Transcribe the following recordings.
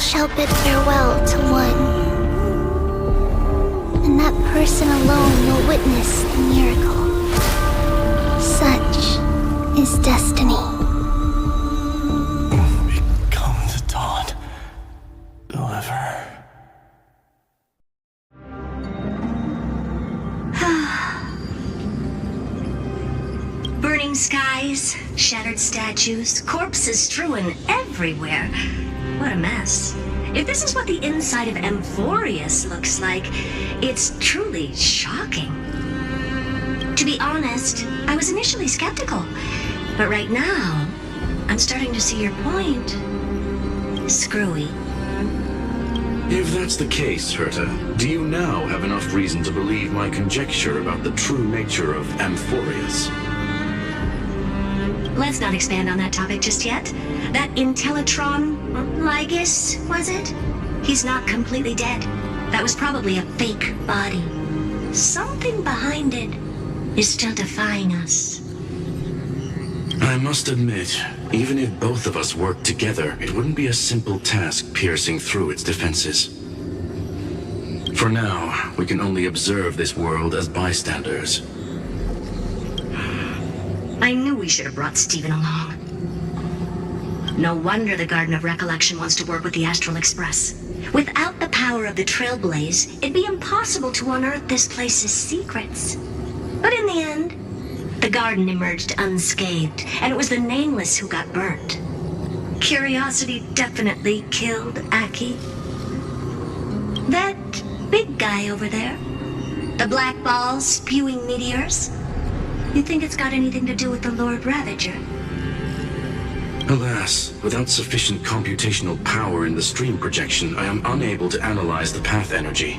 shall bid farewell to one, and that person alone will witness the miracle. Such is destiny. Become the dawn. Deliver. Burning skies, shattered statues, corpses strewn everywhere. What a mess. If this is what the inside of Amphorius looks like, it's truly shocking. To be honest, I was initially skeptical, but right now, I'm starting to see your point. Screwy. If that's the case, Herta, do you now have enough reason to believe my conjecture about the true nature of Amphorius? Let's not expand on that topic just yet. That Intellitron, Lygus, was it? He's not completely dead. That was probably a fake body. Something behind it is still defying us. I must admit, even if both of us worked together, it wouldn't be a simple task piercing through its defenses. For now, we can only observe this world as bystanders. I knew we should have brought Stephen along. No wonder the Garden of Recollection wants to work with the Astral Express. Without the power of the Trailblaze, it'd be impossible to unearth this place's secrets. But in the end, the garden emerged unscathed, and it was the Nameless who got burnt. Curiosity definitely killed Aki. That big guy over there, the black ball spewing meteors, you think it's got anything to do with the Lord Ravager? Alas, without sufficient computational power in the stream projection, I am unable to analyze the path energy.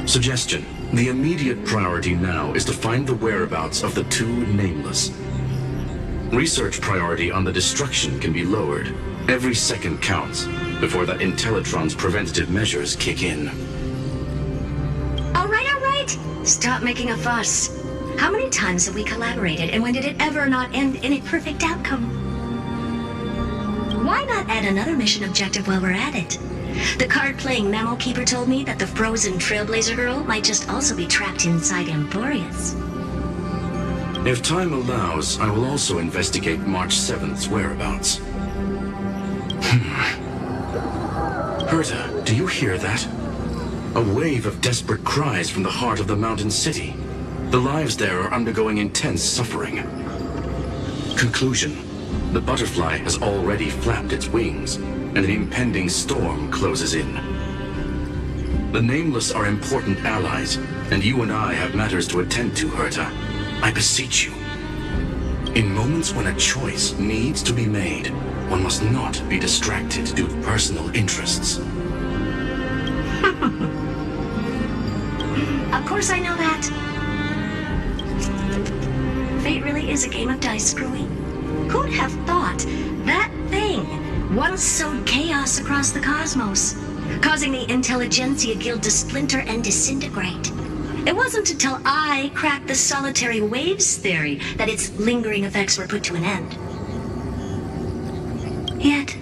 Suggestion. The immediate priority now is to find the whereabouts of the two Nameless. Research priority on the destruction can be lowered. Every second counts before that Intellitron's preventative measures kick in. All right. Stop making a fuss. How many times have we collaborated, and when did it ever not end in a perfect outcome? Why not add another mission objective while we're at it? The card-playing memo keeper told me that the frozen Trailblazer girl might just also be trapped inside Amphorius. If time allows, I will also investigate March 7th's whereabouts. Herta, do you hear that? A wave of desperate cries from the heart of the mountain city. The lives there are undergoing intense suffering. Conclusion. The butterfly has already flapped its wings, and an impending storm closes in. The Nameless are important allies, and you and I have matters to attend to, Herta. I beseech you. In moments when a choice needs to be made, one must not be distracted due to personal interests. Of course I know that. Fate really is a game of dice, Screwy. Who'd have thought that thing once sowed chaos across the cosmos, causing the Intelligentsia Guild to splinter and disintegrate? It wasn't until I cracked the solitary waves theory that its lingering effects were put to an end. Yet,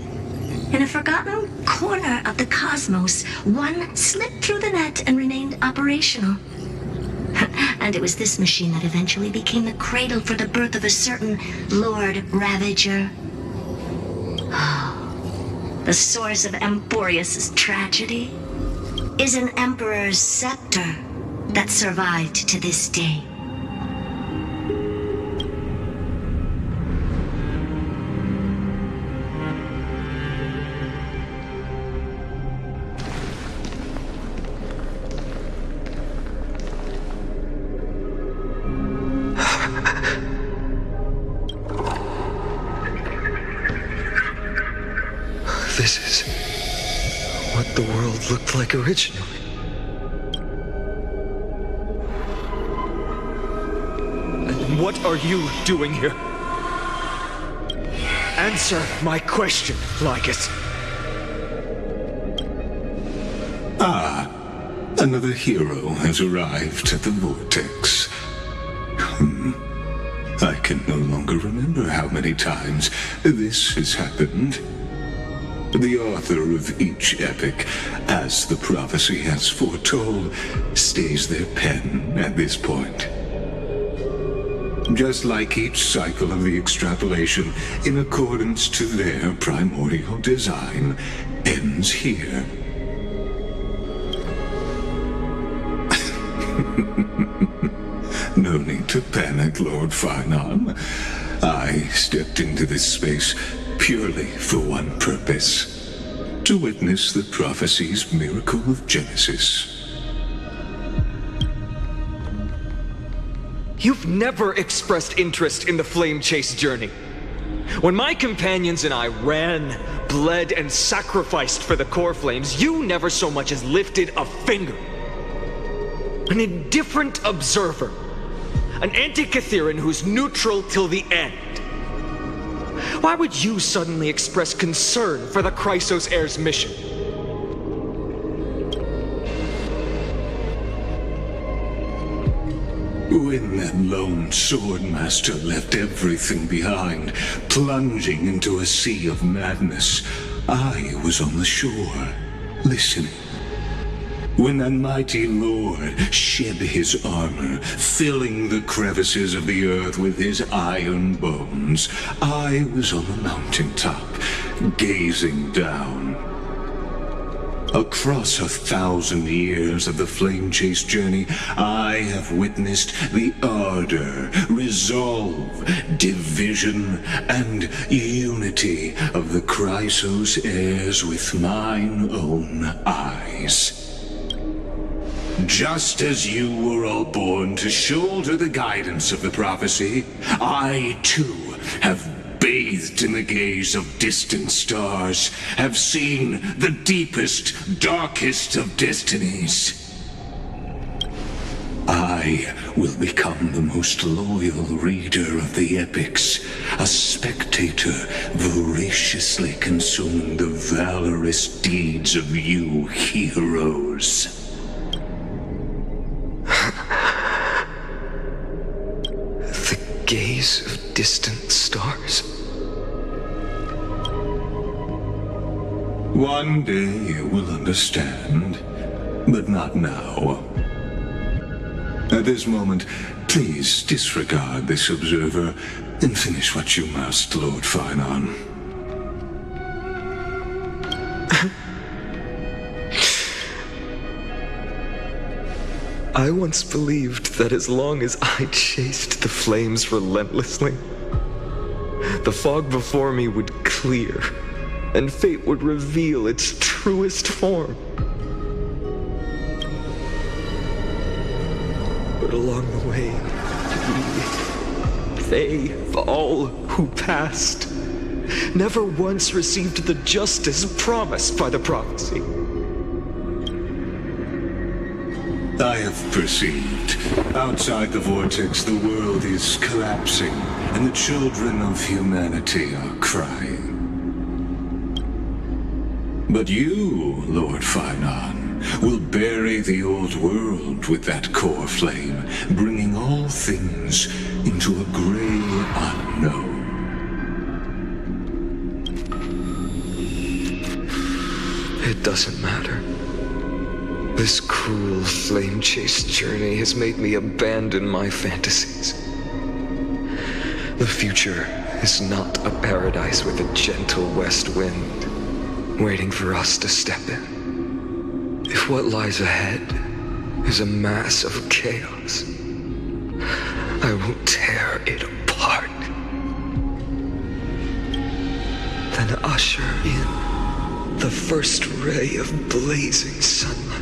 in a forgotten corner of the cosmos, one slipped through the net and remained operational. And it was this machine that eventually became the cradle for the birth of a certain Lord Ravager. The source of Amphorius' tragedy is an Emperor's scepter that survived to this day. This is what the world looked like originally. And what are you doing here? Answer my question, Lygus. Ah, another hero has arrived at the vortex. I can no longer remember how many times this has happened. The author of each epic, as the prophecy has foretold, stays their pen at this point. Just like each cycle of the extrapolation, in accordance to their primordial design, ends here. No need to panic, Lord Farnon. I stepped into this space purely for one purpose: to witness the prophecy's miracle of Genesis. You've never expressed interest in the flame chase journey. When my companions and I ran, bled, and sacrificed for the core flames, you never so much as lifted a finger. An indifferent observer. An anti-Catharan who's neutral till the end. Why would you suddenly express concern for the Chrysos heir's mission? When that lone swordmaster left everything behind, plunging into a sea of madness, I was on the shore, listening. When that mighty lord shed his armor, filling the crevices of the earth with his iron bones, I was on the mountaintop, gazing down. Across 1,000 years of the flame chase journey, I have witnessed the ardor, resolve, division, and unity of the Chrysos heirs with mine own eyes. Just as you were all born to shoulder the guidance of the prophecy, I too have bathed in the gaze of distant stars, have seen the deepest, darkest of destinies. I will become the most loyal reader of the epics, a spectator voraciously consuming the valorous deeds of you heroes. The gaze of distant stars. One day you will understand, but not now. At this moment, please disregard this observer and finish what you must, Lord Farnon. I once believed that as long as I chased the flames relentlessly, the fog before me would clear, and fate would reveal its truest form. But along the way, they, all who passed, never once received the justice promised by the prophecy. I have perceived. Outside the vortex, the world is collapsing, and the children of humanity are crying. But you, Lord Farnon, will bury the old world with that core flame, bringing all things into a gray unknown. It doesn't matter. This cruel flame chase journey has made me abandon my fantasies. The future is not a paradise with a gentle west wind, waiting for us to step in. If what lies ahead is a mass of chaos, I will tear it apart. Then usher in the first ray of blazing sunlight.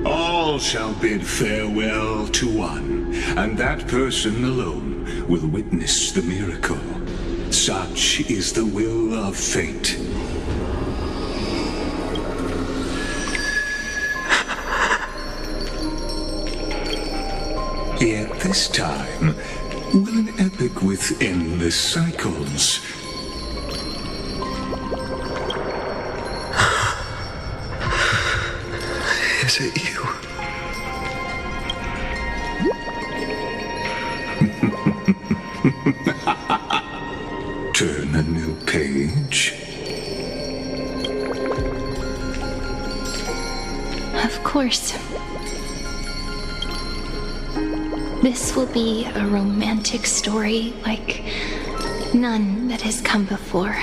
All shall bid farewell to one, and that person alone will witness the miracle. Such is the will of fate. Yet this time, will an epic with endless cycles Is it you? turn a new page? Of course. This will be a romantic story like none that has come before.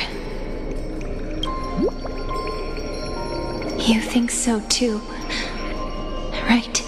You think so too, right?